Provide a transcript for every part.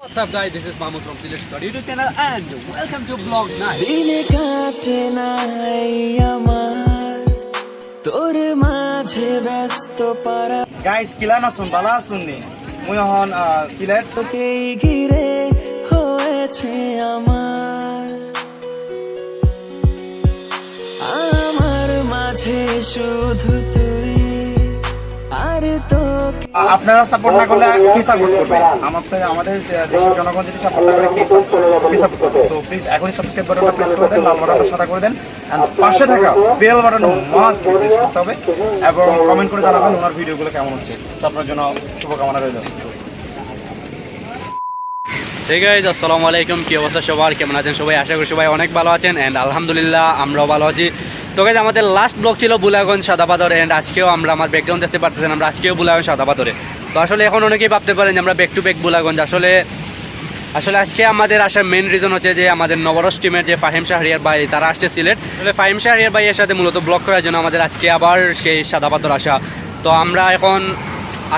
What's up guys, this is Mahmood from Silet Squad YouTube channel and welcome to Vlog 9. দিনে কাটে নাই আমার তোর মাঝে ব্যস্ত পারা গাইস কিলান আসুন বালা আসুন নি মুই হন সিলেট তোকেই ঘিরে হয়েছে আমার আমার মাঝে শুধু তুই আর তোকে আপনারা সাপোর্ট না করলে কি সাপোর্ট করবে আমাদের দেশের জনগণ যদি সাপোর্ট না করে কি সাপোর্ট করবে সো প্লিজ এখনই সাবস্ক্রাইব বাটনটা প্রেস করে দেন, লাল বাটনটা সাদা করে দেন এন্ড পাশে থাকা বেল বাটন মাস্ট প্রেস করতে হবে এবং কমেন্ট করে জানাবেন ওনার ভিডিওগুলো কেমন হচ্ছে। তো আপনার জন্য শুভকামনা রইল। Hey guys, আসসালামু আলাইকুম। কি অবস্থা সবার, কেমন আছেন সবাই? আশা করি সবাই অনেক ভালো আছেন এন্ড আলহামদুলিল্লাহ আমরাও ভালো আছি। তো গাইজ আমাদের লাস্ট ব্লগ ছিল বুলাগঞ্জ সাদাপাথর এন্ড আজকেও আমরা আমার ব্যাকগ্রাউন্ড দেখতে পারতেছেন, আমরা আজকেও বুলাগঞ্জ সাদাপাথরে। তো আসলে এখন অনেকেই ভাবতে পারেন যে আমরা ব্যাক টু ব্যাক বুলাগঞ্জ। আসলে আজকে আমাদের আসার মেন রিজন হচ্ছে যে আমাদের নবরস টিমের যে ফাহিম শাহরিয়ার ভাই তারা আসছে সিলেট। আসলে ফাহিম শাহরিয়ার ভাইয়ের সাথে মূলত ব্লগ করার জন্য আমাদের আজকে আবার সেই সাদাপাথর আসা। তো আমরা এখন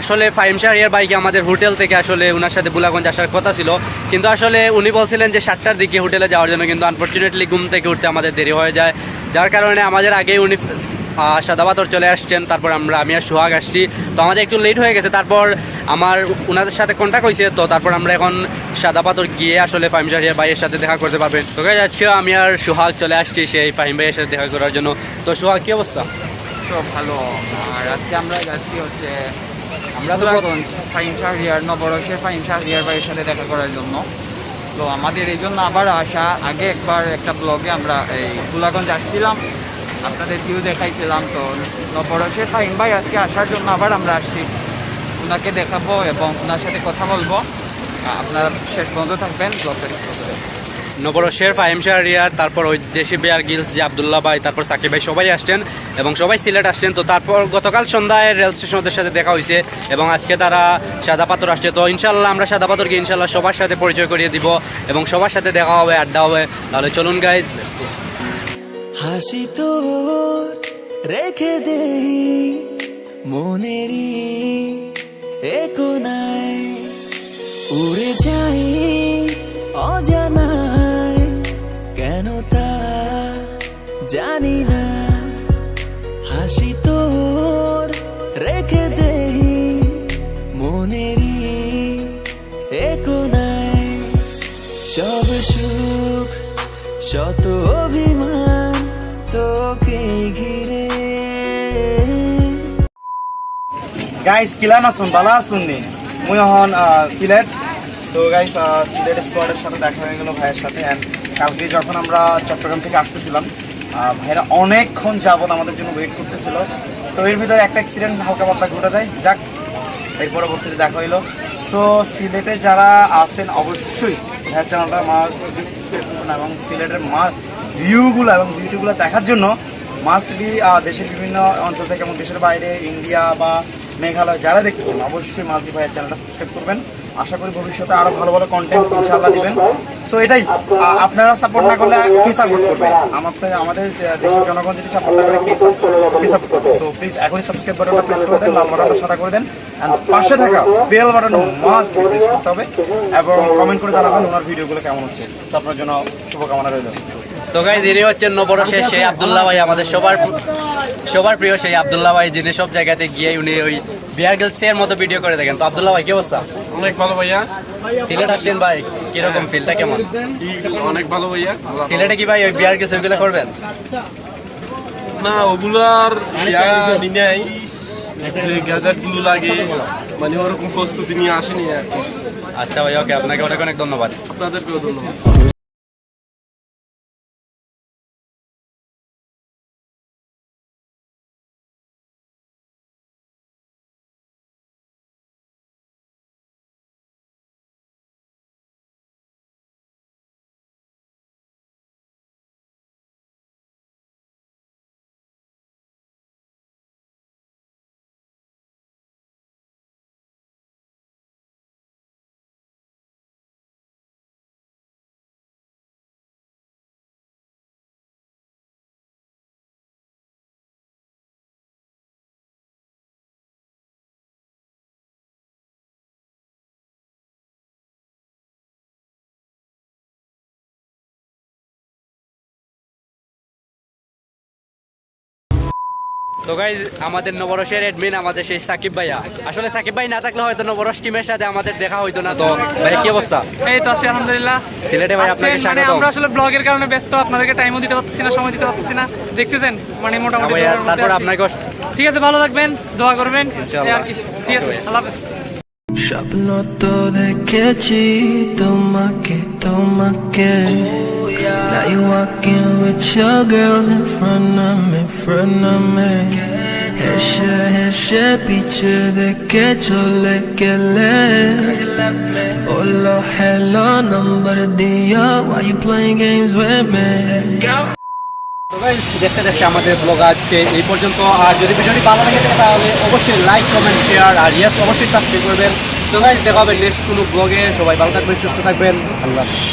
আসলে ফাহিম শাহরিয়ার ভাইকে আমাদের হোটেল থেকে আসলে ওনার সাথে বুলাগঞ্জ আসার কথা ছিল, কিন্তু আসলে উনি বলছিলেন যে 7টার দিকে হোটেলে যাওয়ার জন্য, কিন্তু আনফর্চুনেটলি ঘুম থেকে উঠতে আমাদের দেরি হয়ে যায়, যার কারণে আমাদের আগেই উনি সাদাপাথর চলে আসছেন। তারপর আমি আর সোহাগ আসছি, তো আমাদের একটু লেট হয়ে গেছে। তারপর আমার ওনাদের সাথে কন্ট্যাক্ট হয়েছে, তো তারপর আমরা এখন সাদাপাথর গিয়ে আসলে ফাহিম শাহরিয়ার ভাইয়ের সাথে দেখা করতে পারবেন। তো গাইজ আজকে আমি আর সোহাগ চলে আসছি সেই ফাহিম ভাইয়ের সাথে দেখা করার জন্য। তো সোহাগ কী অবস্থা? তো ভালো। আর আজকে আমরা যাচ্ছি হচ্ছে আমরা তো ফাহিম শাহরিয়ার নবরসের ফাহিম শাহরিয়ার ভাইয়ের সাথে দেখা করার জন্য। তো আমাদের এই জন্য আবার আসা, আগে একবার একটা ব্লগে আমরা এই গোলাগঞ্জ আসছিলাম, আপনাদের ভিউ দেখাইছিলাম। তো নবরসের ফাহিম ভাই আজকে আসার জন্য আবার আমরা আসছি, ওনাকে দেখাবো এবং ওনার সাথে কথা বলবো। আপনারা শেষ পর্যন্ত থাকবেন ব্লগটা দেখতে। নবরসের ফাহিম শাহরিয়ার, তারপর ওই দেশি বেয়ার গিলস যে আবদুল্লাহ ভাই, তারপর সাকিব ভাই সবাই আসছেন এবং সবাই সিলেট আসছেন। তো তারপর গতকাল সন্ধ্যায় রেল স্টেশন ওদের সাথে দেখা হয়েছে এবং আজকে তারা সাদাপাথর আসছে। তো ইনশাল্লাহ আমরা সাদাপাথরকে ইনশাল্লাহ সবার সাথে পরিচয় করিয়ে দিব এবং সবার সাথে দেখা হবে, আড্ডা হবে। তাহলে চলুন গাইজ। হাসি তোর রেখে দেই মনেরই কোনায়, উড়ে যাই অজানায় কেন তা জানি না। হাসি তোর রেখে দেই মনেরই কোনায়, সব সুখ শত অভিমান তোকে ঘিরে। গাইস কিলান আসুন বালা আসুন নি মুই হন সিলেট। তো গাইস সিলেট স্কোয়াডের সাথে দেখা হয়ে গেল ভাইয়ের সাথে এন্ড কালকে যখন আমরা চট্টগ্রাম থেকে আসতেছিলাম ভাইরা অনেকক্ষণ যাবত আমাদের জন্য ওয়েট করতেছিল। তো এর ভিতরে একটা অ্যাক্সিডেন্ট হালকা পাতলা ঘটে যায়, যাক এর পরবর্তীতে দেখা হইলো। সো সিলেটে যারা আছেন অবশ্যই ভাইয়ের চ্যানেলটা মাস্ট বি সাবস্ক্রাইব করবেন এবং সিলেটের ভিউগুলো এবং বিউটিগুলো দেখার জন্য মাস্ট বি দেশের বিভিন্ন অঞ্চল থেকে এবং দেশের বাইরে ইন্ডিয়া বা মেঘালয় যারা দেখতেছেন অবশ্যই মাল্টি ভাইয়ের চ্যানেলটা সাবস্ক্রাইব করবেন। আশা করি ভবিষ্যতে আরো ভালো ভালো কন্টেন্ট ইনশাআল্লাহ দিবেন। সো এটাই, আপনারা সাপোর্ট না করলে কি সাপোর্ট করবে? আমাদের দেশের জনগণ যদি সাপোর্ট না করে কি সাপোর্ট করবে? সো প্লিজ এখনই সাবস্ক্রাইব বাটনটা প্রেস করে দেন, লাল বাটনটা সাদা করে দেন এন্ড পাশে থাকা বেল বাটন মাস্ট প্রেস করতে হবে এবং কমেন্ট করে জানাবেন ওনার ভিডিওগুলো কেমন হচ্ছে। তো আপনার জন্য শুভকামনা রইল। তো গাইজ ইনি হচ্ছেন নবরসের সেই আবদুল্লাহ ভাই, আমাদের সবার প্রিয় সেই আবদুল্লাহ ভাই, যিনি সব জায়গাতে গিয়ে উনি ওই বিয়ার গিলসের মতো ভিডিও করে দেখেন। তো আবদুল্লাহ ভাই কি অবস্থা? অনেক ভালো ভাইয়া। সিলেট আসছেন ভাই, কিরকম ফিলটা কেমন? অনেক ভালো ভাইয়া। সিলেটে কি ভাই ওই বিয়ার গিলস ওইগুলো করবেন? না ওগুলার নাই, যে গ্যাজেট গুলো লাগে মানে ওরকম প্রস্তুতি নিয়ে আসেনি আর কি। আচ্ছা ভাই, ওকে, আপনাকে অনেক অনেক ধন্যবাদ। আপনাদেরকেও ধন্যবাদ। তো গাইজ আমাদের নবরসের অ্যাডমিন আমাদের সেই সাকিব ভাইয়া, আসলে সাকিব ভাই না থাকলে হয়তো নবরস টিমের সাথে আমাদের দেখা হইতো না। তো ভাই কি অবস্থা? এই তো আছি আলহামদুলিল্লাহ। সিলেটে ভাই আপনাকে আসছেন, মানে স্বাগত। আমরা আসলে ব্লগের কারণে ব্যস্ত, আপনাদেরকে টাইমও দিতে পারতেছি না, সময় দিতে পারতেছি না, দেখতেছেন মানে মোটামুটি ভাইয়া, দৌড়ের মধ্যে তারপর আছি। আপনাকে ঠিক আছে, ভালো থাকবেন, দোয়া করবেন, ইনশাআল্লাহ। এই আর কি। ঠিক আছে, আল্লাহ হাফেজ। স্বপ্ন তো দেখেছি তোমাকে তোমাকে Now you walking with your girls in front of me হেসে পিছে দেখে চলে গেলে বললো hello number দিয়া why you playing games with me তো গাইজ দেখতে দেখতে আমাদের ব্লগ আজকে এই পর্যন্ত। আর যদি ভিডিওটি ভালো লাগে থাকে তাহলে অবশ্যই লাইক কমেন্ট শেয়ার আর ইয়েস অবশ্যই সাবস্ক্রাইব করবেন। তো গাইজ দেখা হবে নেক্সট কোনো ব্লগে। সবাই ভালো থাকবেন, সুস্থ থাকবেন, আল্লাহ হাফেজ।